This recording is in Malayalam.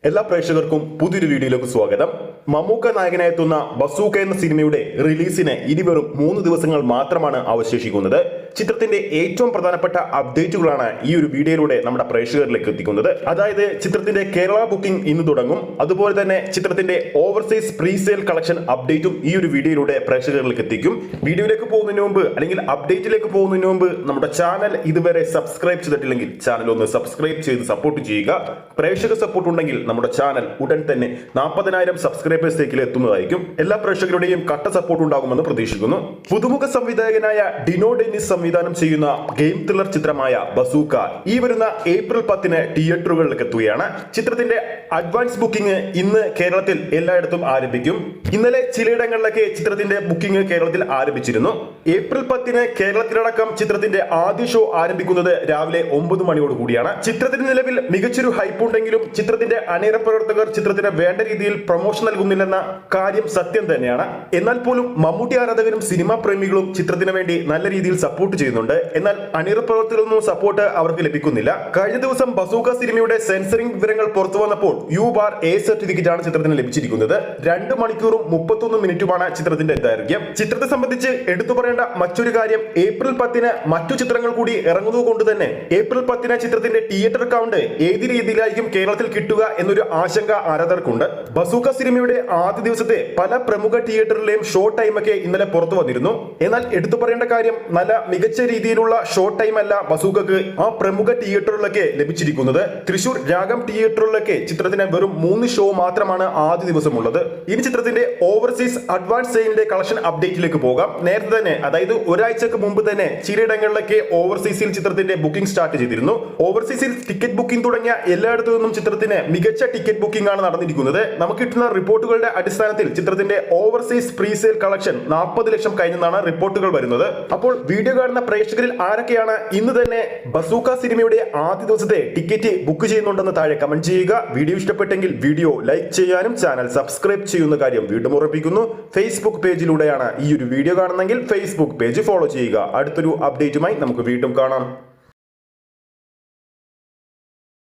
എല്ലാ പ്രേക്ഷകർക്കും പുതിയൊരു വീഡിയോയിലേക്ക് സ്വാഗതം. മമ്മൂക്ക നായകനായെത്തുന്ന ബസൂക്ക എന്ന സിനിമയുടെ റിലീസിന് ഇനി വെറും 3 ദിവസങ്ങൾ മാത്രമാണ് അവശേഷിക്കുന്നത്. ചിത്രത്തിന്റെ ഏറ്റവും പ്രധാനപ്പെട്ട അപ്ഡേറ്റുകളാണ് ഈ ഒരു വീഡിയോയിലൂടെ നമ്മുടെ പ്രേക്ഷകരിലേക്ക് എത്തിക്കുന്നത്. അതായത് ചിത്രത്തിന്റെ കേരള ബുക്കിംഗ് ഇന്ന് തുടങ്ങും. അതുപോലെ തന്നെ ചിത്രത്തിന്റെ ഓവർസീസ് പ്രീസെയിൽ കളക്ഷൻ അപ്ഡേറ്റും ഈ ഒരു വീഡിയോയിലൂടെ പ്രേക്ഷകരിലേക്ക് എത്തിക്കും. വീഡിയോയിലേക്ക് പോകുന്നതിന് മുമ്പ് അല്ലെങ്കിൽ അപ്ഡേറ്റിലേക്ക് പോകുന്നതിന് മുമ്പ് നമ്മുടെ ചാനൽ ഇതുവരെ സബ്സ്ക്രൈബ് ചെയ്തിട്ടില്ലെങ്കിൽ ചാനൽ ഒന്ന് സബ്സ്ക്രൈബ് ചെയ്ത് സപ്പോർട്ട് ചെയ്യുക. പ്രേക്ഷക സപ്പോർട്ട് ഉണ്ടെങ്കിൽ നമ്മുടെ ചാനൽ ഉടൻ തന്നെ 40,000 സബ്സ്ക്രൈബേഴ്സിലേക്ക് എത്തുന്നതായിരിക്കും. എല്ലാ പ്രേക്ഷകരുടെയും കട്ട സപ്പോർട്ട് ഉണ്ടാകുമെന്ന് പ്രതീക്ഷിക്കുന്നു. പുതുമുഖ സംവിധായകനായ ഡിനോ ഡെന്നിസ് സംവിധാനം ചെയ്യുന്ന ഗെയിം ത്രില്ലർ ചിത്രമായ ബസൂക്ക ഈ വരുന്ന ഏപ്രിൽ 10 തിയേറ്ററുകളിലേക്ക് എത്തുകയാണ്. ചിത്രത്തിന്റെ അഡ്വാൻസ് ബുക്കിംഗ് ഇന്ന് കേരളത്തിൽ എല്ലായിടത്തും ആരംഭിക്കും. ഇന്നലെ ചിലയിടങ്ങളിലൊക്കെ ചിത്രത്തിന്റെ ബുക്കിംഗ് കേരളത്തിൽ ആരംഭിച്ചിരുന്നു. ഏപ്രിൽ 10 കേരളത്തിലടക്കം ചിത്രത്തിന്റെ ആദ്യ ഷോ ആരംഭിക്കുന്നത് രാവിലെ 9 മണിയോട് കൂടിയാണ്. ചിത്രത്തിന് നിലവിൽ മികച്ചൊരു ഹൈപ്പ് ഉണ്ടെങ്കിലും ചിത്രത്തിന്റെ അണിയറ പ്രവർത്തകർ ചിത്രത്തിന് വേണ്ട രീതിയിൽ പ്രൊമോഷൻ നൽകുന്നില്ലെന്ന കാര്യം സത്യം തന്നെയാണ്. എന്നാൽ പോലും മമ്മൂട്ടി ആരാധകരും സിനിമാ പ്രേമികളും ചിത്രത്തിന് വേണ്ടി നല്ല രീതിയിൽ സപ്പോർട്ട് ചെയ്യുന്നുണ്ട്. എന്നാൽ അണിയറ പ്രവർത്തകരൊന്നും സപ്പോർട്ട് അവർക്ക് ലഭിക്കുന്നില്ല. കഴിഞ്ഞ ദിവസം ബസൂക്ക സിനിമയുടെ സെൻസറിംഗ് വിവരങ്ങൾ പുറത്തു വന്നപ്പോൾ U/A സർട്ടിഫിക്കറ്റ് ആണ് ചിത്രത്തിന് ലഭിച്ചിരിക്കുന്നത്. 2 മണിക്കൂറും 31 മിനിറ്റുമാണ് ചിത്രത്തിന്റെ ദൈർഘ്യം. ചിത്രത്തെ സംബന്ധിച്ച് എടുത്തു പറയേണ്ട മറ്റൊരു കാര്യം, ഏപ്രിൽ 10 മറ്റു ചിത്രങ്ങൾ കൂടി ഇറങ്ങുന്നത് കൊണ്ട് തന്നെ ഏപ്രിൽ 10 ചിത്രത്തിന്റെ തിയേറ്റർ കൗണ്ട് ഏത് രീതിയിലായിരിക്കും കേരളത്തിൽ കിട്ടുക എന്നൊരു ആശങ്ക ആരാധകർക്കുണ്ട്. ബസൂക്ക സിനിമയുടെ ആദ്യ ദിവസത്തെ പല പ്രമുഖ തിയേറ്ററിലെയും ഷോ ടൈമൊക്കെ ഇന്നലെ പുറത്തു വന്നിരുന്നു. എന്നാൽ എടുത്തു പറയേണ്ട കാര്യം, നല്ല മികച്ച രീതിയിലുള്ള ഷോ ടൈം അല്ല ബസൂക്കക്ക് ആ പ്രമുഖ തിയേറ്ററുകളിലൊക്കെ ലഭിച്ചിരിക്കുന്നത്. തൃശൂർ രാഗം തിയേറ്ററുകളിലൊക്കെ ചിത്രത്തിന് വെറും 3 ഷോ മാത്രമാണ് ആദ്യ ദിവസം ഉള്ളത്. ഇനി ചിത്രത്തിന്റെ ഓവർസീസ് അഡ്വാൻസ് സെയിലിന്റെ കളക്ഷൻ അപ്ഡേറ്റിലേക്ക് പോകാം. നേരത്തെ തന്നെ, അതായത് ഒരാഴ്ചക്ക് മുമ്പ് തന്നെ ചിലയിടങ്ങളിലൊക്കെ ഓവർസീസിൽ ചിത്രത്തിന്റെ ബുക്കിംഗ് സ്റ്റാർട്ട് ചെയ്തിരുന്നു. ഓവർസീസിൽ ടിക്കറ്റ് ബുക്കിംഗ് തുടങ്ങിയ എല്ലായിടത്തു നിന്നും ചിത്രത്തിന് മികച്ച ടിക്കറ്റ് ബുക്കിംഗ് ആണ് നടന്നിരിക്കുന്നത്. നമുക്ക് കിട്ടുന്ന റിപ്പോർട്ടുകളുടെ അടിസ്ഥാനത്തിൽ ചിത്രത്തിന്റെ ഓവർസീസ് പ്രീസെയിൽ കളക്ഷൻ 40 ലക്ഷം കഴിഞ്ഞെന്നാണ് റിപ്പോർട്ടുകൾ വരുന്നത്. അപ്പോൾ വീഡിയോ കാണുന്ന പ്രേക്ഷകരിൽ ആരൊക്കെയാണ് ഇന്ന് തന്നെ ബസൂക്ക സിനിമയുടെ ആദ്യ ദിവസത്തെ ടിക്കറ്റ് ബുക്ക് ചെയ്യുന്നുണ്ടെന്ന് താഴെ കമന്റ് ചെയ്യുക. വീഡിയോ ഇഷ്ടപ്പെട്ടെങ്കിൽ വീഡിയോ ലൈക്ക് ചെയ്യാനും ചാനൽ സബ്സ്ക്രൈബ് ചെയ്യുന്ന കാര്യം വീണ്ടും ഉറപ്പിക്കുന്നു. ഫേസ്ബുക്ക് പേജിലൂടെയാണ് ഈ ഒരു വീഡിയോ കാണുന്നെങ്കിൽ ഫേസ്ബുക്ക് പേജ് ഫോളോ ചെയ്യുക. അടുത്തൊരു അപ്ഡേറ്റുമായി നമുക്ക് വീണ്ടും കാണാം.